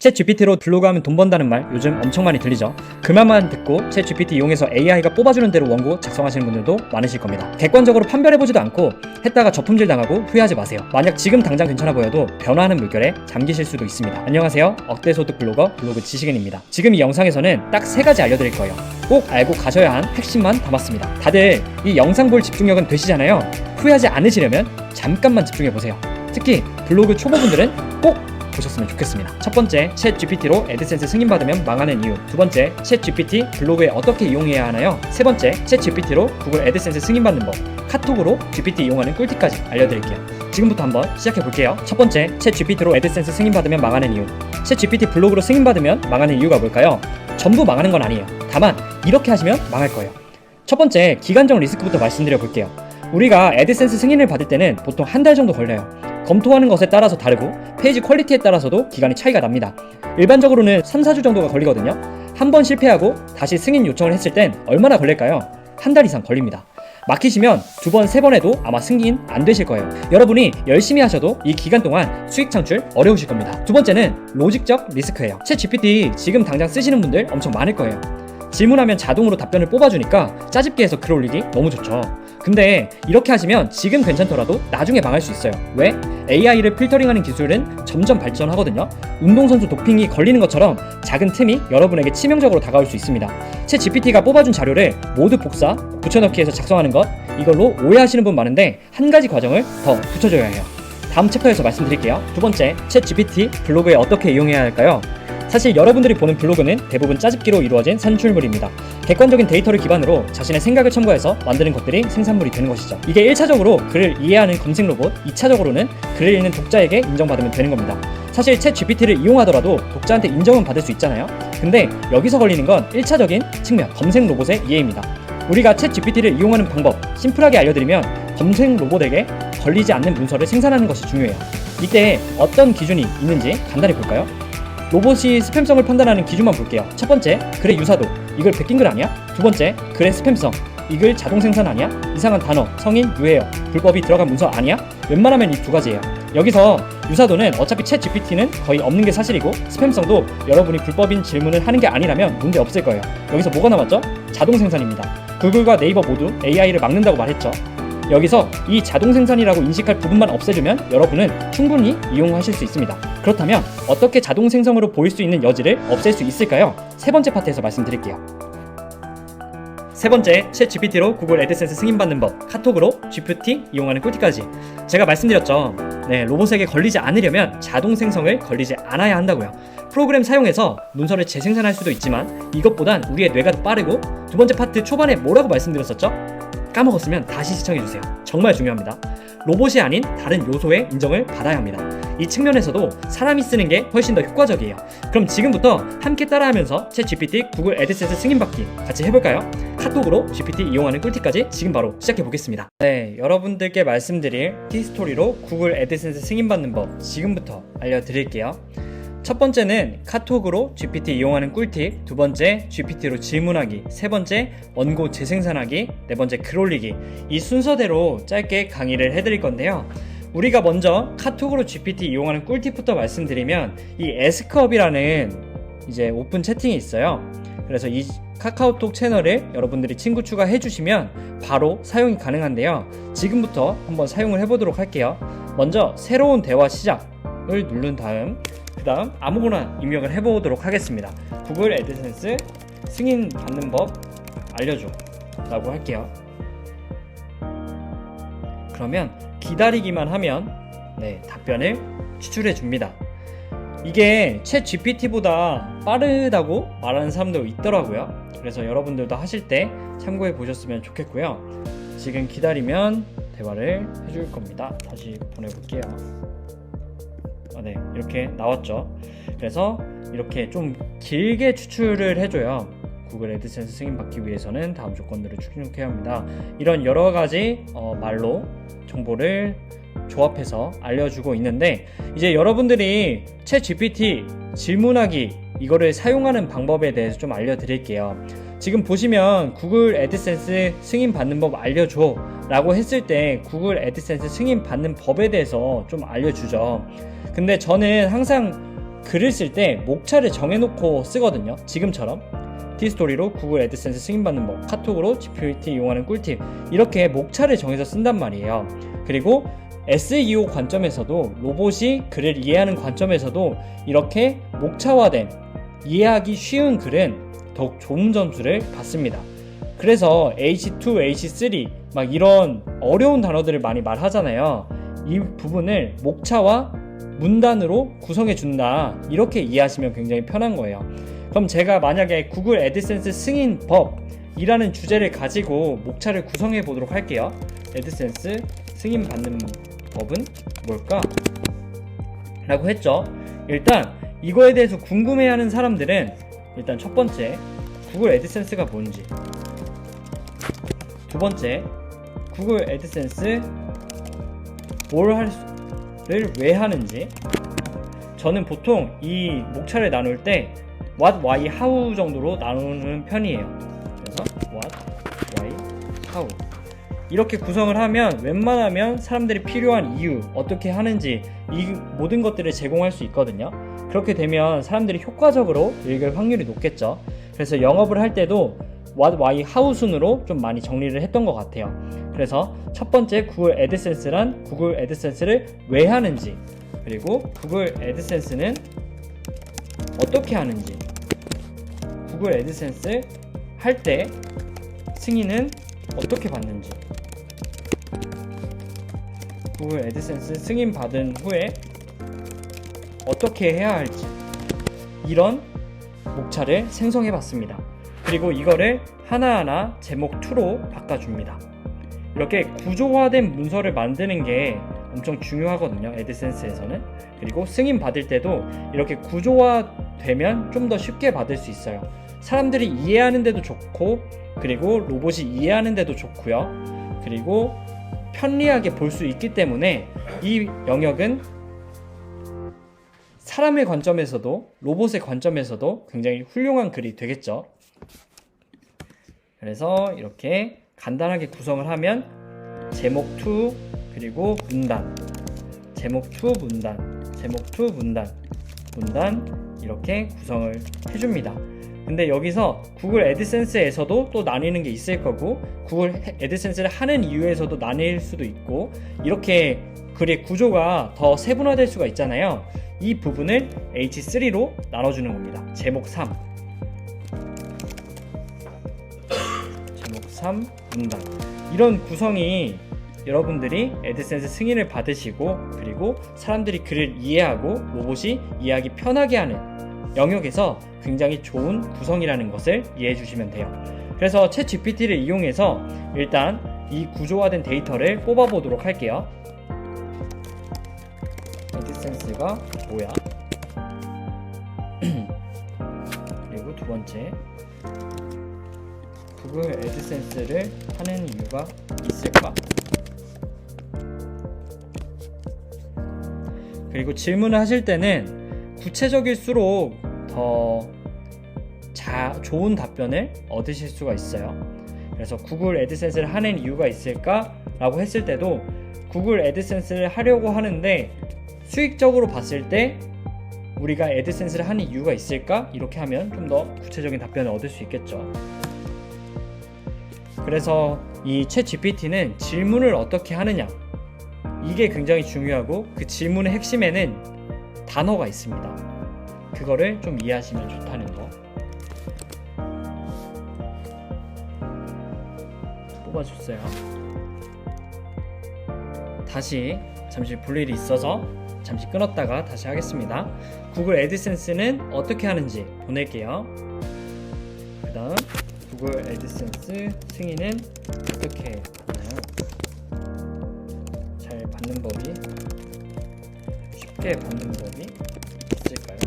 챗 GPT로 블로그 하면 돈 번다는 말 요즘 엄청 많이 들리죠. 그 말만 듣고 챗 GPT 이용해서 AI가 뽑아주는 대로 원고 작성하시는 분들도 많으실 겁니다. 객관적으로 판별해보지도 않고 했다가 저품질 당하고 후회하지 마세요. 만약 지금 당장 괜찮아 보여도 변화하는 물결에 잠기실 수도 있습니다. 안녕하세요, 억대소득 블로거 블로그 지식인입니다. 지금 이 영상에서는 딱 3가지 알려드릴 거예요. 꼭 알고 가셔야 한 핵심만 담았습니다. 다들 이 영상 볼 집중력은 되시잖아요. 후회하지 않으시려면 잠깐만 집중해보세요. 특히 블로그 초보분들은 꼭 보셨으면 좋겠습니다. 첫 번째, 챗 GPT로 애드센스 승인받으면 망하는 이유. 두 번째, 챗 GPT 블로그에 어떻게 이용해야 하나요? 세 번째, 챗 GPT로 구글 애드센스 승인받는 법, 카톡으로 GPT 이용하는 꿀팁까지 알려드릴게요. 지금부터 한번 시작해볼게요. 첫 번째, 챗 GPT로 애드센스 승인받으면 망하는 이유. 챗 GPT 블로그로 승인받으면 망하는 이유가 뭘까요? 전부 망하는 건 아니에요. 다만 이렇게 하시면 망할 거예요. 첫 번째, 기간적 리스크부터 말씀드려 볼게요. 우리가 애드센스 승인을 받을 때는 보통 한 달 정도 걸려요. 검토하는 것에 따라서 다르고 페이지 퀄리티에 따라서도 기간이 차이가 납니다. 일반적으로는 3-4주 정도가 걸리거든요. 한 번 실패하고 다시 승인 요청을 했을 땐 얼마나 걸릴까요? 한 달 이상 걸립니다. 막히시면 2번, 3번 해도 아마 승인 안 되실 거예요. 여러분이 열심히 하셔도 이 기간 동안 수익 창출 어려우실 겁니다. 두 번째는 로직적 리스크예요. 챗 GPT 지금 당장 쓰시는 분들 엄청 많을 거예요. 질문하면 자동으로 답변을 뽑아주니까 짜집게 해서 글 올리기 너무 좋죠. 근데 이렇게 하시면 지금 괜찮더라도 나중에 망할 수 있어요. 왜? AI를 필터링하는 기술은 점점 발전하거든요. 운동선수 도핑이 걸리는 것처럼 작은 틈이 여러분에게 치명적으로 다가올 수 있습니다. 챗 GPT가 뽑아준 자료를 모두 복사, 붙여넣기 해서 작성하는 것, 이걸로 오해하시는 분 많은데 한 가지 과정을 더 붙여줘야 해요. 다음 챕터에서 말씀드릴게요. 두 번째, 챗 GPT 블로그에 어떻게 이용해야 할까요? 사실 여러분들이 보는 블로그는 대부분 짜집기로 이루어진 산출물입니다. 객관적인 데이터를 기반으로 자신의 생각을 첨가해서 만드는 것들이 생산물이 되는 것이죠. 이게 1차적으로 글을 이해하는 검색 로봇, 2차적으로는 글을 읽는 독자에게 인정받으면 되는 겁니다. 사실 챗 GPT를 이용하더라도 독자한테 인정은 받을 수 있잖아요. 근데 여기서 걸리는 건 1차적인 측면, 검색 로봇의 이해입니다. 우리가 챗 GPT를 이용하는 방법, 심플하게 알려드리면 검색 로봇에게 걸리지 않는 문서를 생산하는 것이 중요해요. 이때 어떤 기준이 있는지 간단히 볼까요? 로봇이 스팸성을 판단하는 기준만 볼게요. 첫 번째, 글의 유사도. 이글 베낀 글 아니야? 두 번째, 글의 스팸성. 이글 자동 생산 아니야? 이상한 단어, 성인, 유해어, 불법이 들어간 문서 아니야? 웬만하면 이 2가지예요. 여기서 유사도는 어차피 챗 GPT는 거의 없는 게 사실이고, 스팸성도 여러분이 불법인 질문을 하는 게 아니라면 문제 없을 거예요. 여기서 뭐가 남았죠? 자동 생산입니다. 구글과 네이버 모두 AI를 막는다고 말했죠. 여기서 이 자동 생산이라고 인식할 부분만 없애주면 여러분은 충분히 이용하실 수 있습니다. 그렇다면 어떻게 자동 생성으로 보일 수 있는 여지를 없앨 수 있을까요? 세 번째 파트에서 말씀드릴게요. 세 번째, 챗 GPT로 구글 애드센스 승인받는 법, 카톡으로 GPT 이용하는 꿀팁까지. 제가 말씀드렸죠. 로봇에게 걸리지 않으려면 자동 생성을 걸리지 않아야 한다고요. 프로그램 사용해서 문서를 재생산할 수도 있지만 이것보단 우리의 뇌가 더 빠르고, 두 번째 파트 초반에 뭐라고 말씀드렸었죠? 까먹었으면 다시 시청해주세요. 정말 중요합니다. 로봇이 아닌 다른 요소의 인정을 받아야 합니다. 이 측면에서도 사람이 쓰는 게 훨씬 더 효과적이에요. 그럼 지금부터 함께 따라하면서 챗 GPT 구글 애드센스 승인받기 같이 해볼까요? 카톡으로 GPT 이용하는 꿀팁까지 지금 바로 시작해보겠습니다. 여러분들께 말씀드릴 티스토리로 구글 애드센스 승인받는 법 지금부터 알려드릴게요. 첫 번째는 카톡으로 GPT 이용하는 꿀팁, 두 번째 GPT로 질문하기, 세 번째 원고 재생산하기, 네 번째 글 올리기. 이 순서대로 짧게 강의를 해드릴 건데요. 우리가 먼저 카톡으로 GPT 이용하는 꿀팁부터 말씀드리면, 이 에스크업이라는 이제 오픈 채팅이 있어요. 그래서 이 카카오톡 채널을 여러분들이 친구 추가해 주시면 바로 사용이 가능한데요. 지금부터 한번 사용을 해보도록 할게요. 먼저 새로운 대화 시작을 누른 다음 그 다음 아무거나 입력을 해보도록 하겠습니다. 구글 애드센스 승인 받는 법 알려줘 라고 할게요. 그러면 기다리기만 하면 답변을 추출해 줍니다. 이게 챗 GPT보다 빠르다고 말하는 사람도 있더라고요. 그래서 여러분들도 하실 때 참고해 보셨으면 좋겠고요. 지금 기다리면 대화를 해줄 겁니다. 다시 보내볼게요. 이렇게 나왔죠. 그래서 이렇게 좀 길게 추출을 해줘요. 구글 애드센스 승인받기 위해서는 다음 조건들을 충족해야 합니다. 이런 여러 가지 말로 정보를 조합해서 알려주고 있는데, 이제 여러분들이 챗 GPT 질문하기 이거를 사용하는 방법에 대해서 좀 알려드릴게요. 지금 보시면 구글 애드센스 승인 받는 법 알려줘 라고 했을 때 구글 애드센스 승인 받는 법에 대해서 좀 알려주죠. 근데 저는 항상 글을 쓸 때 목차를 정해놓고 쓰거든요. 지금처럼 티스토리로 구글 애드센스 승인받는 법, 카톡으로 GPT 이용하는 꿀팁, 이렇게 목차를 정해서 쓴단 말이에요. 그리고 SEO 관점에서도, 로봇이 글을 이해하는 관점에서도 이렇게 목차화된, 이해하기 쉬운 글은 더욱 좋은 점수를 받습니다. 그래서 H2, H3 막 이런 어려운 단어들을 많이 말하잖아요. 이 부분을 목차와 문단으로 구성해 준다, 이렇게 이해하시면 굉장히 편한 거예요. 그럼 제가 만약에 구글 애드센스 승인법이라는 주제를 가지고 목차를 구성해 보도록 할게요. 애드센스 승인받는 법은 뭘까? 라고 했죠. 일단 이거에 대해서 궁금해하는 사람들은 일단 첫 번째, 구글 애드센스가 뭔지, 두 번째, 구글 애드센스 를 왜 하는지. 저는 보통 이 목차를 나눌 때 what, why, how 정도로 나누는 편이에요. 그래서 what, why, how 이렇게 구성을 하면 웬만하면 사람들이 필요한 이유, 어떻게 하는지 이 모든 것들을 제공할 수 있거든요. 그렇게 되면 사람들이 효과적으로 읽을 확률이 높겠죠. 그래서 영업을 할 때도 what, why, how 순으로 좀 많이 정리를 했던 것 같아요. 그래서 첫 번째, 구글 애드센스란 구글 애드센스를 왜 하는지, 그리고 구글 애드센스는 어떻게 하는지, 구글 애드센스 할 때 승인은 어떻게 받는지, 구글 애드센스 승인 받은 후에 어떻게 해야 할지, 이런 목차를 생성해 봤습니다. 그리고 이거를 하나하나 제목 2로 바꿔줍니다. 이렇게 구조화된 문서를 만드는 게 엄청 중요하거든요, 애드센스에서는. 그리고 승인 받을 때도 이렇게 구조화되면 좀 더 쉽게 받을 수 있어요. 사람들이 이해하는 데도 좋고, 그리고 로봇이 이해하는 데도 좋고요. 그리고 편리하게 볼 수 있기 때문에 이 영역은 사람의 관점에서도 로봇의 관점에서도 굉장히 훌륭한 글이 되겠죠. 그래서 이렇게 간단하게 구성을 하면 제목 2, 그리고 문단, 제목 2 문단, 제목 2 문단, 문단, 이렇게 구성을 해줍니다. 근데 여기서 구글 애드센스에서도 또 나뉘는 게 있을 거고, 구글 애드센스를 하는 이유에서도 나뉠 수도 있고, 이렇게 글의 구조가 더 세분화될 수가 있잖아요. 이 부분을 H3로 나눠주는 겁니다. 제목 3, 제목 3 문단. 이런 구성이 여러분들이 애드센스 승인을 받으시고, 그리고 사람들이 글을 이해하고 로봇이 이해하기 편하게 하는 영역에서 굉장히 좋은 구성이라는 것을 이해해 주시면 돼요. 그래서 챗 GPT를 이용해서 일단 이 구조화된 데이터를 뽑아 보도록 할게요. 애드센스가 뭐야? 그리고 두 번째, 구글 애드센스를 하는 이유가 있을까? 그리고 질문을 하실 때는 구체적일수록 더 좋은 답변을 얻으실 수가 있어요. 그래서 구글 애드센스를 하는 이유가 있을까? 라고 했을 때도 구글 애드센스를 하려고 하는데 수익적으로 봤을 때 우리가 애드센스를 하는 이유가 있을까? 이렇게 하면 좀 더 구체적인 답변을 얻을 수 있겠죠. 그래서 이 챗 GPT는 질문을 어떻게 하느냐, 이게 굉장히 중요하고, 그 질문의 핵심에는 단어가 있습니다. 그거를 좀 이해하시면 좋다는 거. 뽑아줬어요. 다시 잠시 볼 일이 있어서 잠시 끊었다가 다시 하겠습니다. 구글 애드센스는 어떻게 하는지 보낼게요. 그 다음 구글 애드센스 승인은 어떻게 받나요? 잘 받는 법이, 쉽게 받는 법이 있을까요?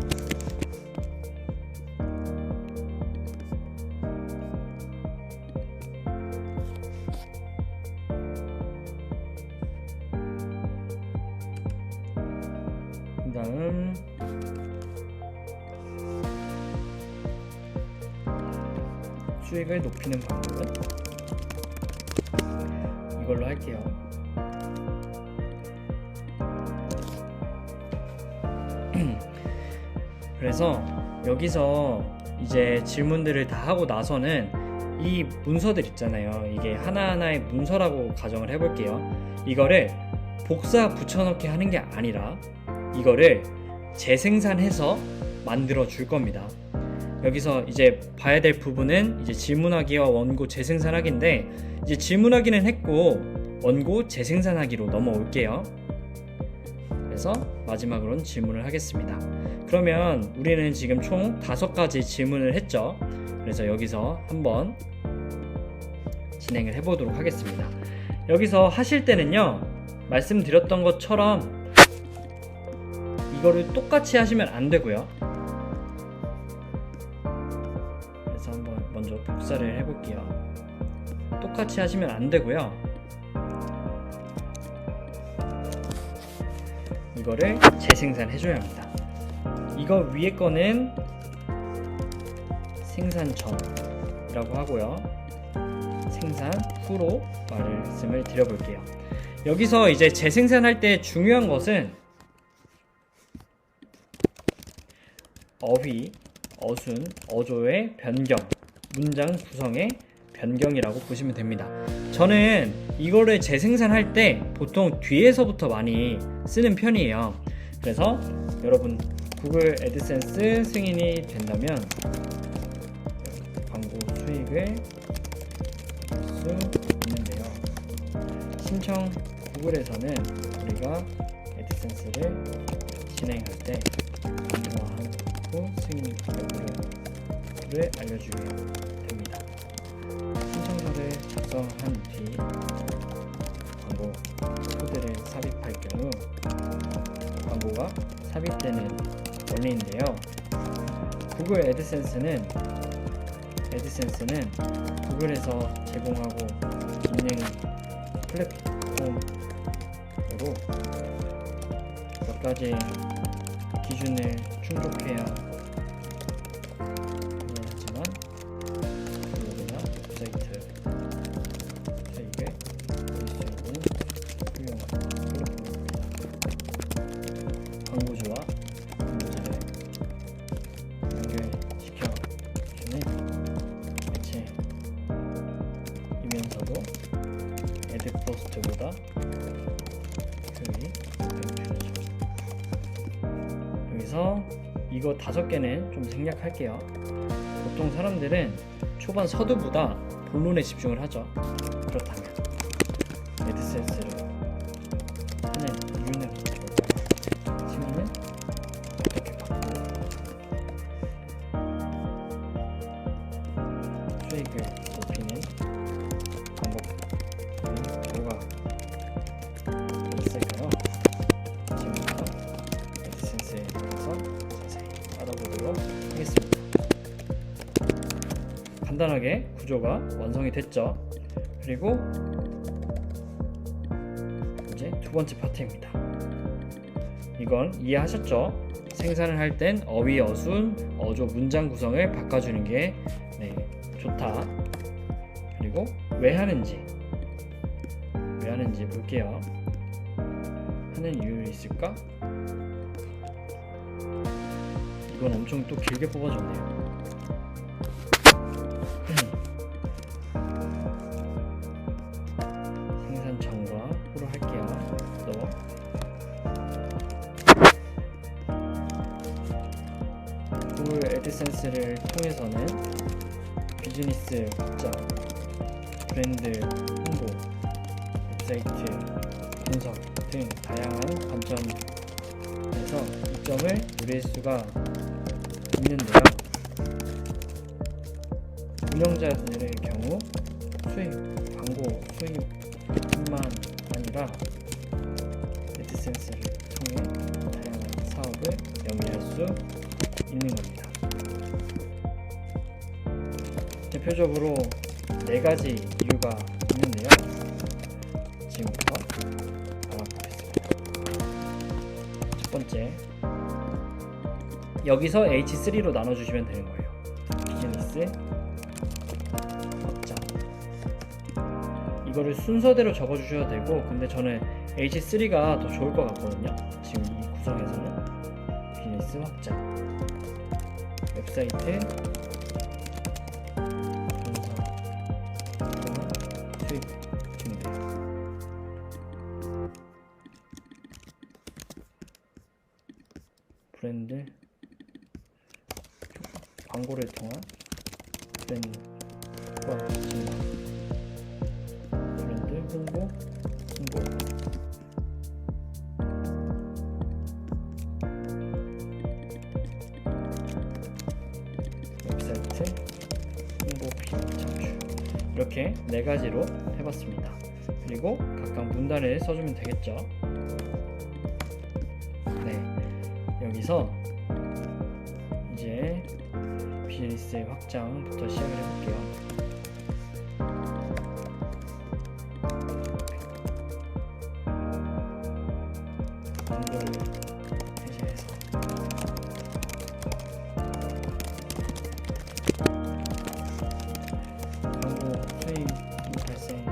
그 다음 수익을 높이는 방법은 이걸로 할게요. 그래서 여기서 이제 질문들을 다 하고 나서는 이 문서들 있잖아요. 이게 하나하나의 문서라고 가정을 해볼게요. 이거를 복사 붙여넣기 하는 게 아니라 이거를 재생산해서 만들어 줄 겁니다. 여기서 이제 봐야 될 부분은 이제 질문하기와 원고 재생산하기인데, 이제 질문하기는 했고 원고 재생산하기로 넘어올게요. 그래서 마지막으로는 질문을 하겠습니다. 그러면 우리는 지금 총 5가지 질문을 했죠. 그래서 여기서 한번 진행을 해보도록 하겠습니다. 여기서 하실 때는요, 말씀드렸던 것처럼 이거를 똑같이 하시면 안 되고요. 그래서 한번 먼저 복사를 해볼게요. 똑같이 하시면 안 되고요. 이거를 재생산해줘야 합니다. 이거 위에 거는 생산 전이라고 하고요. 생산 후로 말씀을 드려볼게요. 여기서 이제 재생산할 때 중요한 것은 어휘, 어순, 어조의 변경, 문장 구성의 변경이라고 보시면 됩니다. 저는 이거를 재생산할 때 보통 뒤에서부터 많이 쓰는 편이에요. 그래서 여러분 구글 애드센스 승인이 된다면 광고 수익을 볼 수 있는데요. 신청 구글에서는 우리가 애드센스를 진행할 때 광고한 후 승인 여부를 알려주게 됩니다. 신청서를 작성한 뒤 광고 코드를 삽입할 경우 광고가 삽입되는 원리인데요. 구글 애드센스는 구글에서 제공하고 있는 플랫폼으로 몇 가지 기준을 충족해야 하지만 블로그나 웹사이트 수익을 올릴 수 있는 훌륭한 플랫폼입니다. 광고주와 광고자를 연결시켜주는 매체이면서도 애드포스트보다 효율이 높은 편이죠. 여기서 이거 5개는 좀 생략할게요. 보통 사람들은 초반 서두보다 본론에 집중을 하죠. 그렇다면 애드센스를 하는 이유는 뭘까요? 승인은 어떻게 받고 수익을 높이는 방법이 뭐가 있을까요? 지금부터 애드센스에 대해서 자세히 알아보도록 하겠습니다. 간단하게 구조가 완성이 됐죠. 그리고 이제 2번째 파트입니다. 이건 이해하셨죠? 생산을 할 땐 어휘, 어순, 어조, 문장 구성을 바꿔주는 게 좋다. 그리고 왜 하는지 볼게요. 하는 이유가 있을까? 이건 엄청 또 길게 뽑아줬네요. 생산 전과 후로 할게요. 구글 애드센스를 통해서는 비즈니스 확장, 브랜드 홍보, 웹사이트 분석 등 다양한 관점에서 이점을 누릴 수가 있는데요. 운영자들의 경우 광고 수익뿐만 아니라 애드센스를 통해 다양한 사업을 영위할 수 있는 겁니다. 대표적으로 4가지 이유가 있는데요. 지금부터 알아보겠습니다. 첫 번째, 여기서 H3로 나눠주시면 되는 거예요. 비즈니스 확장. 이거를 순서대로 적어주셔도 되고, 근데 저는 H3가 더 좋을 것 같거든요. 지금 이 구성에서는 비즈니스 확장. 웹사이트 수익 증대 브랜드 광고를 통한 브랜드와 증가 브랜드 홍보 웹사이트 홍보 비용 창출 이렇게 4가지로 해봤습니다. 그리고 각각 문단을 써주면 되겠죠. 네, 여기서 이제 비즈니스의 확장부터 시작을 해볼게요. 광고를 해제해서 광고 수익 발생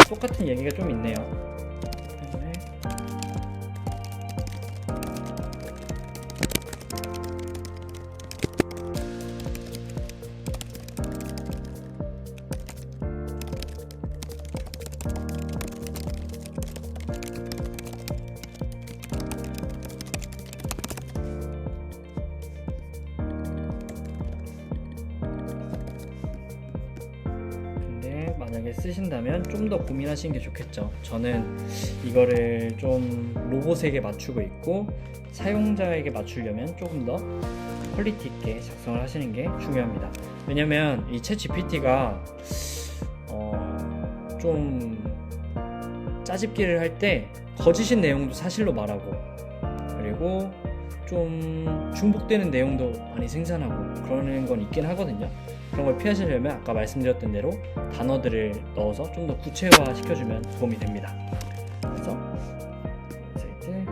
똑같은 얘기가 좀 있네요. 만약에 쓰신다면 좀 더 고민하시는 게 좋겠죠. 저는 이거를 좀 로봇에게 맞추고 있고 사용자에게 맞추려면 조금 더 퀄리티 있게 작성을 하시는 게 중요합니다. 왜냐면 이 챗 GPT가 좀 짜집기를 할 때 거짓인 내용도 사실로 말하고 그리고 좀 중복되는 내용도 많이 생산하고 그러는 건 있긴 하거든요. 그런 걸 피하시려면 아까 말씀드렸던 대로 단어들을 넣어서 좀 더 구체화 시켜주면 도움이 됩니다. 그래서 사이트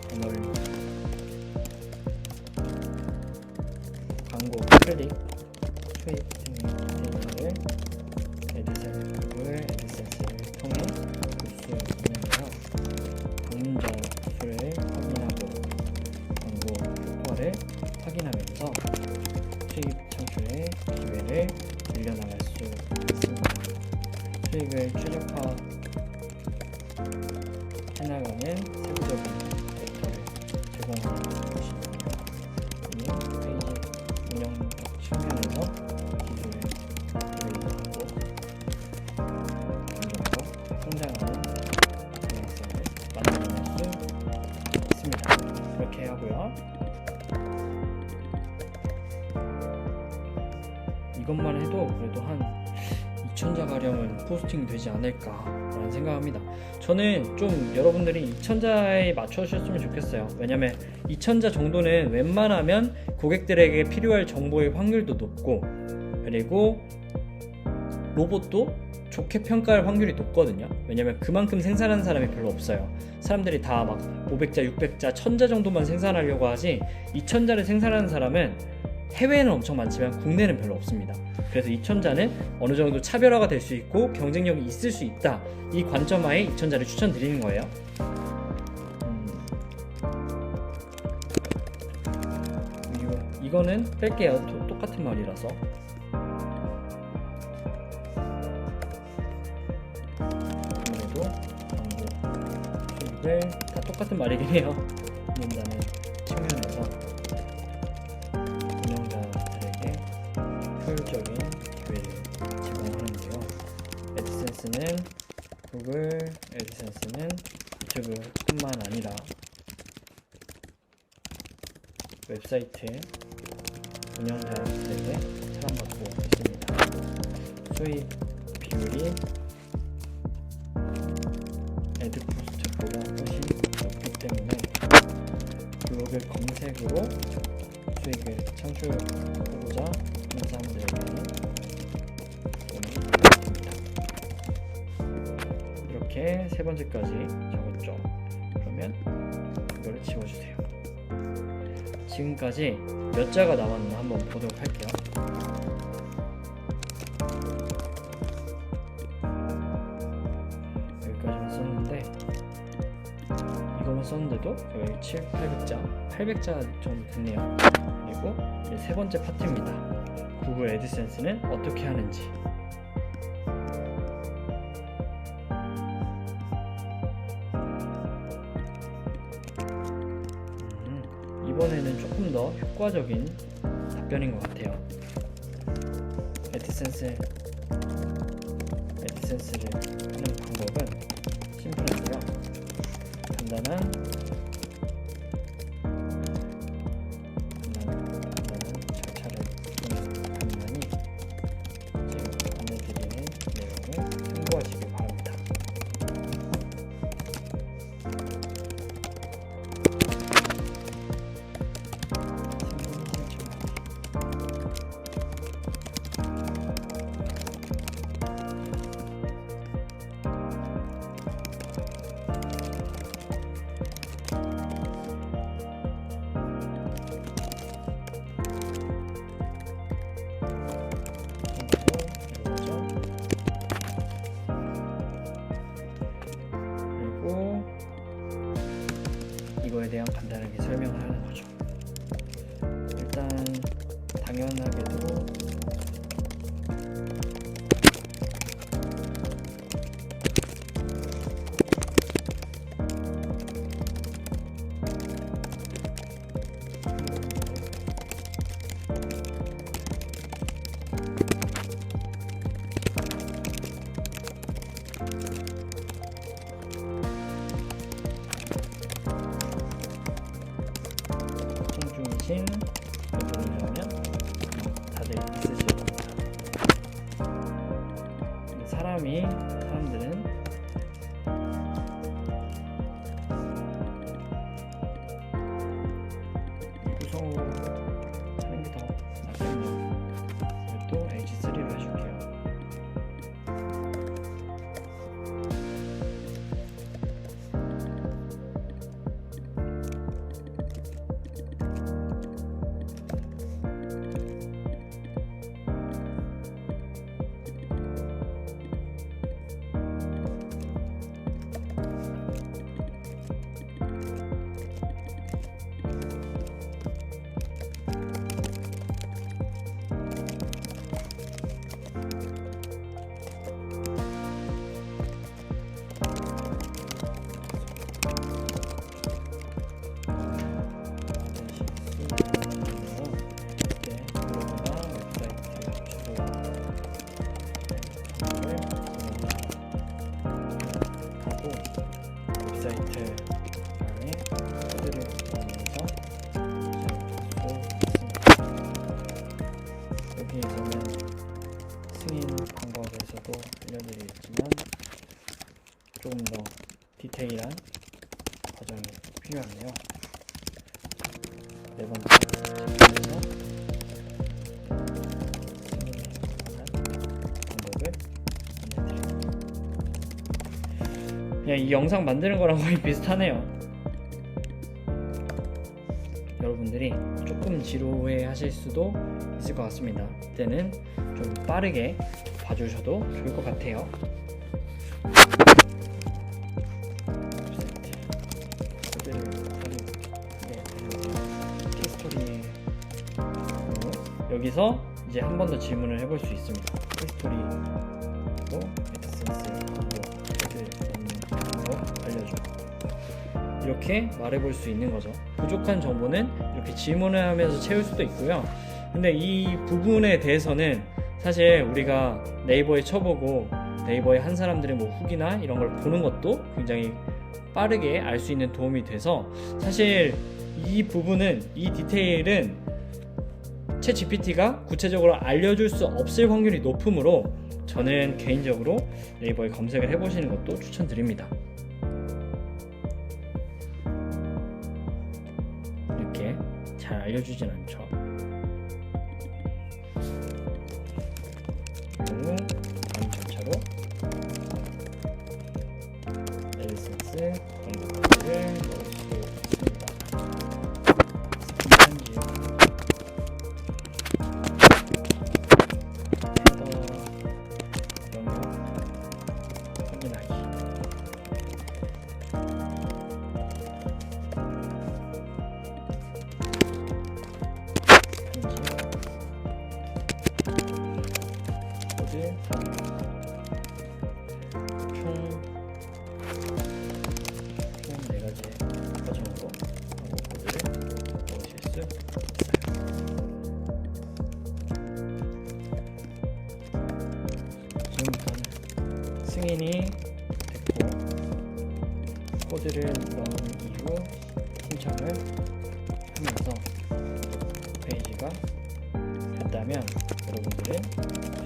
단어를 광고 클릭 수익 데이터를 구글 애드센스를 통해 볼 수 있는데요. 방문자 수를 확인하고 광고 효과를 확인하면서 수익 창출의 기회를 늘려나갈 수 있습니다. 수익을 최적화해나가는 세부적인 데이터를 제공하는 것입니다. 페이지 운영적 측면에서 기술을 기획하고 점점 더 성장하는 방향성을 만들어낼 수 있습니다. 그렇게 하고요. 이것만 해도 그래도 한 2,000자 가량은 포스팅이 되지 않을까라는 생각합니다. 저는 좀 여러분들이 2,000자에 맞춰주셨으면 좋겠어요. 왜냐면 2,000자 정도는 웬만하면 고객들에게 필요할 정보의 확률도 높고 그리고 로봇도 좋게 평가할 확률이 높거든요. 왜냐면 그만큼 생산하는 사람이 별로 없어요. 사람들이 다 막 500자, 600자, 1000자 정도만 생산하려고 하지 2,000자를 생산하는 사람은 해외에는 엄청 많지만 국내는 별로 없습니다. 그래서 2,000자는 어느 정도 차별화가 될 수 있고 경쟁력이 있을 수 있다. 이 관점하에 2,000자를 추천드리는 거예요. 이거는 뺄게요. 똑같은 말이라서. 아무래도 광고 수익을 다 똑같은 말이긴 해요. 는다는 측면에서 효율적인 기회를 제공하는데요. 애드센스는 구글 애드센스는 유튜브뿐만 아니라 웹사이트 운영자들에게 사랑받고 있습니다. 수익 비율이 애드 코스트보다 훨씬 적기 때문에 블로그 검색으로 수익을 창출하고자 하는 사람들에게는 도움이 됩니다. 이렇게 세 번째까지 적었죠. 그러면 이거를 지워주세요. 지금까지 몇 자가 남았나 한번 보도록 할게요. 여기까지만 썼는데 이거만 썼는데도 여기 700, 800자 정도 됐네요. 그리고 이제 세 번째 파트입니다. 구글 애드센스는 어떻게 하는지. 이번에는 조금 더 효과적인 답변인 것 같아요. 애드센스를 하는 방법은 심플하고요. 간단한 절차를 간단히 지금 안내드리는 내용을 참고하시기 바랍니다. 그리고 이거에 대한 간단하게 설명을 하는 거죠. 일단 당연하게도 중심 부분이라면 다들 있으실 겁니다. 사람들은 이 구성으로 하는 게 더 낫겠네요. 또 H3로 해줄게요. 웹사이트 안에 코드를 넣으면서 여기에서는 승인 방법에서도 알려드리겠지만 조금 더 디테일한 과정이 필요하네요. 네 번째 제품에서 승인하는 방법을 안내드립니다. 그냥 이 영상 만드는 거랑 거의 비슷하네요. 여러분들이 조금 지루해 하실 수도 있을 것 같습니다. 그때는 좀 빠르게 봐주셔도 좋을 것 같아요. 케이스토리 여기서 이제 한 번 더 질문을 해볼 수 있습니다. 케이스토리로 애드센스 알려줘. 이렇게 말해볼 수 있는 거죠. 부족한 정보는 이렇게 질문을 하면서 채울 수도 있고요. 근데 이 부분에 대해서는 사실 우리가 네이버에 쳐보고 네이버에 한 사람들의 뭐 후기나 이런 걸 보는 것도 굉장히 빠르게 알 수 있는 도움이 돼서 사실 이 부분은, 이 디테일은 챗 GPT가 구체적으로 알려줄 수 없을 확률이 높으므로 저는 개인적으로 네이버에 검색을 해보시는 것도 추천드립니다. 이렇게 잘 알려주진 않죠. 그리고 다음 절차로 애드센스 등록을 넣을 수 있습니다. 편집 헤더 영역 확인하기. 코드 총 4가지 과정으로 코드를 넣으실 수 있어요. 지금부터는 승인이 됐고 코드를 넣은 이후 신청을 하면서 페이지가 됐다면 여러분들은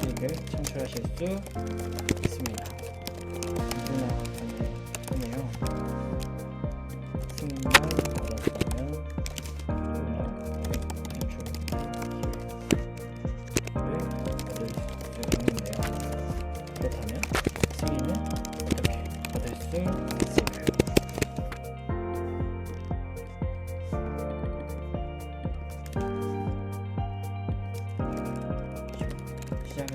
수익을 창출하실 수 있습니다. 누구나 가능하네요. 승인만 받았다면 누구나 창출 기회를 얻을 수 있는데요. 그렇다면 승인은 어떻게 받을 수 있을까요? 시작은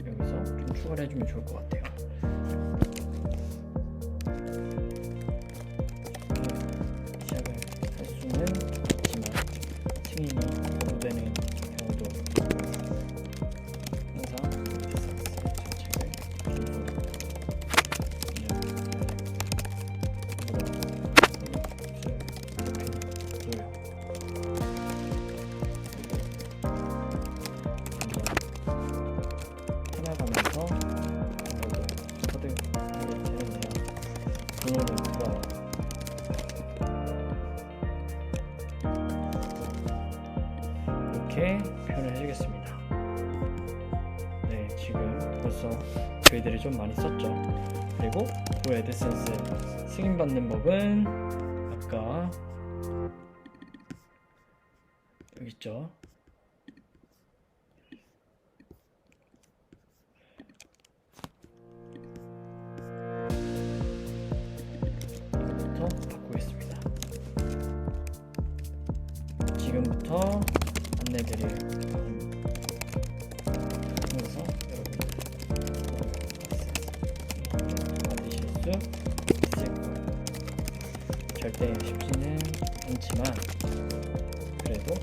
여기서 좀 추가를 해주면 좋을 것 같아요. 시작을 할 수는 있지만 승인이 거부되는 경우도 항상 정책을 해나가면서 코드 하게 되는데요. 번호를 풀어요. 이렇게 표현을 해주겠습니다. 네, 지금 벌써 저희들이 좀 많이 썼죠. 그리고 구글 애드센스 승인받는 법은 아까 여기 있죠. 이거부터 바꾸겠습니다. 지금부터 안내드릴 하면서 여러분들 만드실 수 있을 거예요. 절대 쉽지는 않지만 그래도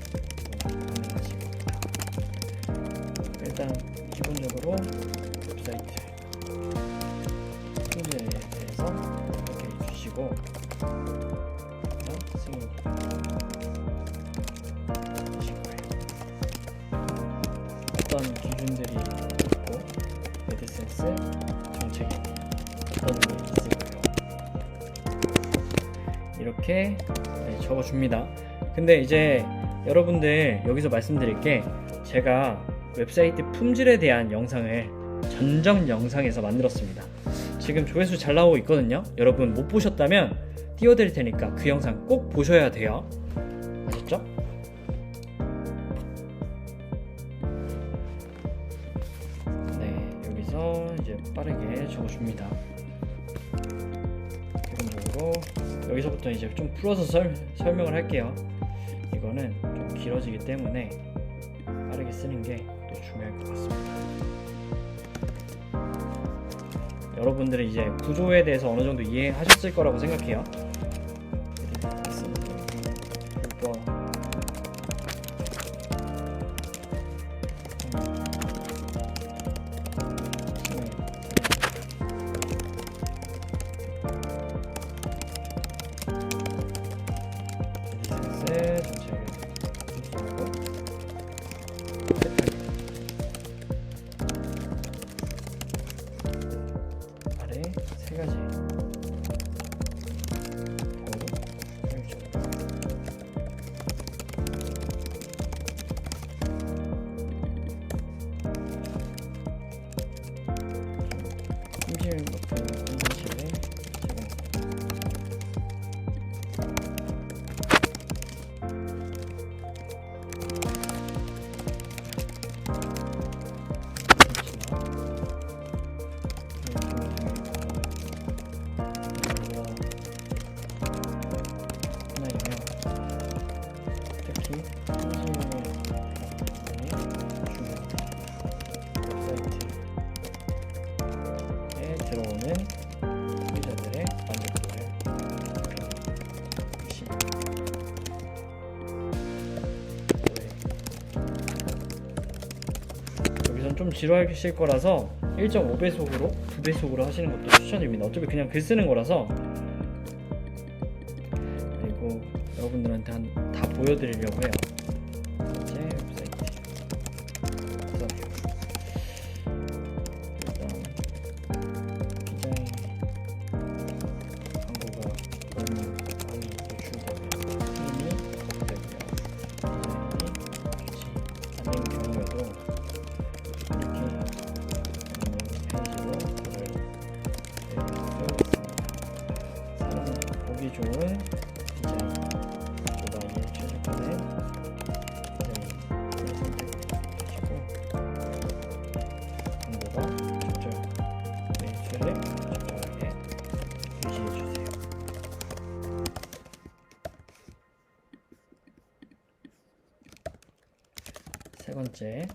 가능하실 겁니다. 일단 기본적으로 웹사이트 품질에 대해서 이렇게 해주시고 승인 하실 거예요. 어떤 기준들이 있고 애드센스 정책에 어떤 게 있을까요? 이렇게 적어줍니다. 근데 이제 여러분들 여기서 말씀드릴 게 제가 웹사이트 품질에 대한 영상을 전전 영상에서 만들었습니다. 지금 조회수 잘 나오고 있거든요. 여러분 못 보셨다면 띄워드릴 테니까 그 영상 꼭 보셔야 돼요. 아셨죠? 네, 여기서 이제 빠르게 적어줍니다. 기본적으로 여기서부터 이제 좀 풀어서 설명을 할게요. 이거는 좀 길어지기 때문에 빠르게 쓰는 게 또 중요할 것 같습니다. 여러분들은 이제 구조에 대해서 어느 정도 이해하셨을 거라고 생각해요. 아래 세 가지 좀 지루하실 거라서 1.5배속으로 2배속으로 하시는 것도 추천드립니다. 어차피 그냥 글 쓰는 거라서. 그리고 여러분들한테 다 보여드리려고 해요. 이제 웹사이트 일단 디자인 광고가 너무 많이 노출되면 스크린이 되고요. 디자인이 좋지 않은 경우에도 이렇게 페이지로 글을 내려줄 수 있습니다. 사람이 보기 좋은 디자인, 모바일에 최적화된 디자인을 선택하시고 광고가 적절 매출을 적절하게 유지해주세요. 세 번째,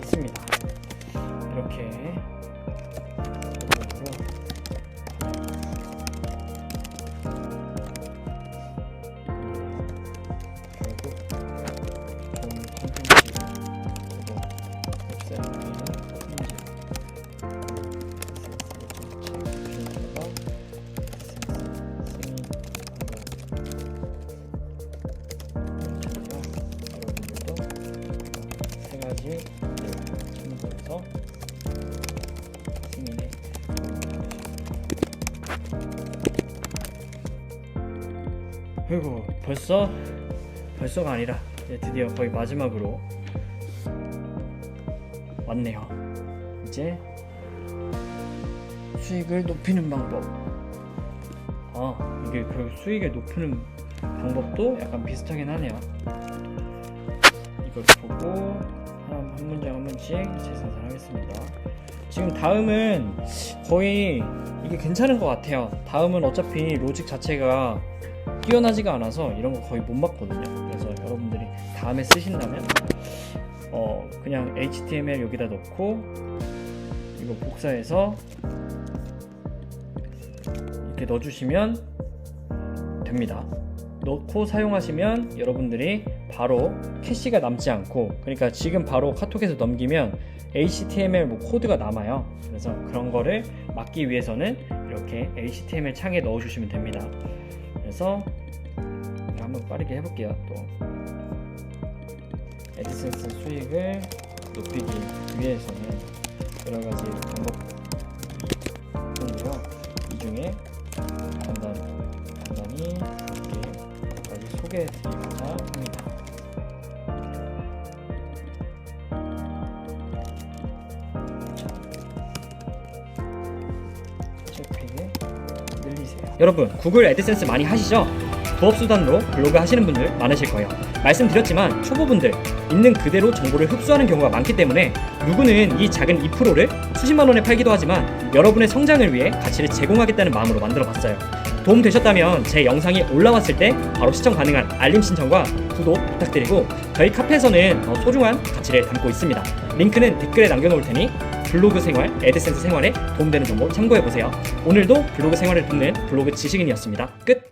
있습니다. 이렇게 결국 좋은 콘텐츠 그리고 웹사이트는 콘텐츠 여러분들도 세 가지 참고해서 승인에 그리고 벌써가 아니라 드디어 거의 마지막으로 왔네요. 이제 수익을 높이는 방법. 이게 그 수익을 높이는 방법도 약간 비슷하긴 하네요. 이걸 보고 한 문장 한 문씩 재생산하겠습니다. 지금 다음은 거의 이게 괜찮은 것 같아요. 다음은 어차피 로직 자체가 뛰어나지가 않아서 이런 거 거의 못 봤거든요. 그래서 여러분들이 다음에 쓰신다면 그냥 HTML 여기다 넣고 이거 복사해서 이렇게 넣어주시면 됩니다. 넣고 사용하시면 여러분들이 바로 캐시가 남지 않고, 그러니까 지금 바로 카톡에서 넘기면 HTML 코드가 남아요. 그래서 그런 거를 막기 위해서는 이렇게 HTML 창에 넣어주시면 됩니다. 그래서 한번 빠르게 해볼게요. 또 애드센스 수익을 높이기 위해서는 여러 가지 방법이 있는데요. 이 중에 간단히 몇 가지 소개해드리고자 합니다. 트래픽을 늘리세요. 여러분, 구글 애드센스 많이 하시죠? 부업수단으로 블로그 하시는 분들 많으실 거예요. 말씀드렸지만 초보분들 있는 그대로 정보를 흡수하는 경우가 많기 때문에 누구는 이 작은 2%를 수십만 원에 팔기도 하지만 여러분의 성장을 위해 가치를 제공하겠다는 마음으로 만들어 봤어요. 도움 되셨다면 제 영상이 올라왔을 때 바로 시청 가능한 알림 신청과 구독 부탁드리고, 저희 카페에서는 더 소중한 가치를 담고 있습니다. 링크는 댓글에 남겨놓을 테니 블로그 생활, 애드센스 생활에 도움되는 정보 참고해보세요. 오늘도 블로그 생활을 돕는 블로그 지식인이었습니다. 끝!